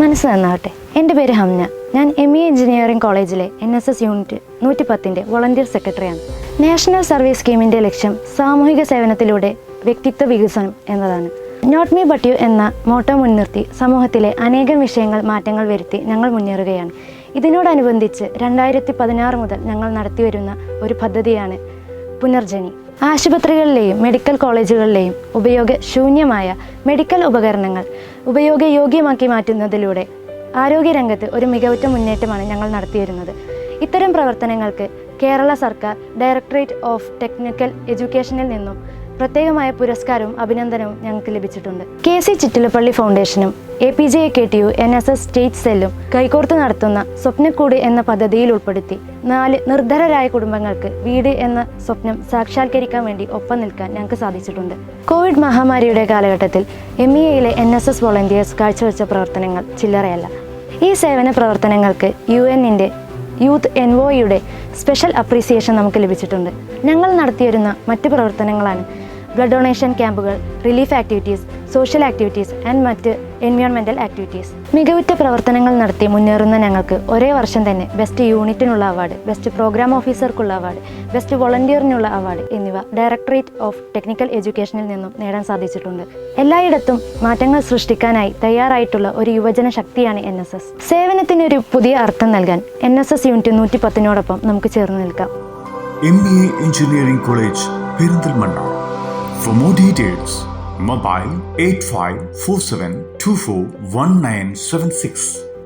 മനസ്സ് നന്നാവട്ടെ. എൻ്റെ പേര് ഹംന. ഞാൻ ME എഞ്ചിനീയറിംഗ് കോളേജിലെ NSS യൂണിറ്റ് 110 വോളണ്ടിയർ സെക്രട്ടറിയാണ്. നാഷണൽ സർവീസ് സ്കീമിൻ്റെ ലക്ഷ്യം സാമൂഹിക സേവനത്തിലൂടെ വ്യക്തിത്വ വികസനം എന്നതാണ്. നോട്ട് മീ ബട്ട് യു എന്ന മോട്ടോ മുൻനിർത്തി സമൂഹത്തിലെ അനേകം വിഷയങ്ങൾ മാറ്റങ്ങൾ വരുത്തി ഞങ്ങൾ മുന്നേറുകയാണ്. ഇതിനോടനുബന്ധിച്ച് 2016 മുതൽ ഞങ്ങൾ നടത്തിവരുന്ന ഒരു പദ്ധതിയാണ് പുനർജനി. ആശുപത്രികളിലെയും മെഡിക്കൽ കോളേജുകളിലെയും ഉപയോഗശൂന്യമായ മെഡിക്കൽ ഉപകരണങ്ങൾ ഉപയോഗയോഗ്യമാക്കി മാറ്റുന്നതിലൂടെ ആരോഗ്യരംഗത്ത് ഒരു മികവുറ്റ മുന്നേറ്റമാണ് ഞങ്ങൾ നടത്തിവരുന്നത്. ഇത്തരം പ്രവർത്തനങ്ങൾക്ക് കേരള സർക്കാർ ഡയറക്ടറേറ്റ് ഓഫ് ടെക്നിക്കൽ എഡ്യൂക്കേഷനിൽ നിന്നും പ്രത്യേകമായ പുരസ്കാരവും അഭിനന്ദനവും ഞങ്ങൾക്ക് ലഭിച്ചിട്ടുണ്ട്. KC ചിറ്റിലപ്പള്ളി ഫൗണ്ടേഷനും APJKTU NSS സ്റ്റേറ്റ് സെല്ലും കൈകോർത്ത് നടത്തുന്ന സ്വപ്നക്കൂട് എന്ന പദ്ധതിയിൽ ഉൾപ്പെടുത്തി 4 നിർധനരായ കുടുംബങ്ങൾക്ക് വീട് എന്ന സ്വപ്നം സാക്ഷാത്കരിക്കാൻ വേണ്ടി ഒപ്പം നിൽക്കാൻ ഞങ്ങൾക്ക് സാധിച്ചിട്ടുണ്ട്. കോവിഡ് മഹാമാരിയുടെ കാലഘട്ടത്തിൽ MEAയിലെ NSS വോളണ്ടിയേഴ്സ് കാഴ്ചവെച്ച പ്രവർത്തനങ്ങൾ ചില്ലറയല്ല. ഈ സേവന പ്രവർത്തനങ്ങൾക്ക് UN-ന്റെ യൂത്ത് എൻവോയുടെ സ്പെഷ്യൽ അപ്രീസിയേഷൻ നമുക്ക് ലഭിച്ചിട്ടുണ്ട്. ഞങ്ങൾ നടത്തിവരുന്ന മറ്റ് പ്രവർത്തനങ്ങളാണ് ബ്ലഡ് ഡൊണേഷൻ ക്യാമ്പുകൾ, relief activities, social activities and മറ്റ് എൻവയോൺമെൻറ്റൽ ആക്ടിവിറ്റീസ്. മികവുറ്റ പ്രവർത്തനങ്ങൾ നടത്തി മുന്നേറുന്ന ഞങ്ങൾക്ക് ഒരേ വർഷം തന്നെ ബെസ്റ്റ് യൂണിറ്റിനുള്ള അവാർഡ്, ബെസ്റ്റ് പ്രോഗ്രാം ഓഫീസർക്കുള്ള അവാർഡ്, ബെസ്റ്റ് വോളണ്ടിയറിനുള്ള അവാർഡ് എന്നിവ ഡയറക്ടറേറ്റ് ഓഫ് ടെക്നിക്കൽ എഡ്യൂക്കേഷനിൽ നിന്നും നേടാൻ സാധിച്ചിട്ടുണ്ട്. എല്ലായിടത്തും മാറ്റങ്ങൾ സൃഷ്ടിക്കാനായി തയ്യാറായിട്ടുള്ള ഒരു യുവജന ശക്തിയാണ് NSS. സേവനത്തിനൊരു പുതിയ അർത്ഥം നൽകാൻ NSS യൂണിറ്റ് 110 നമുക്ക് ചേർന്ന് നിൽക്കാം. MBA Engineering College, Perindalmanna. For more details, mobile 8547241976.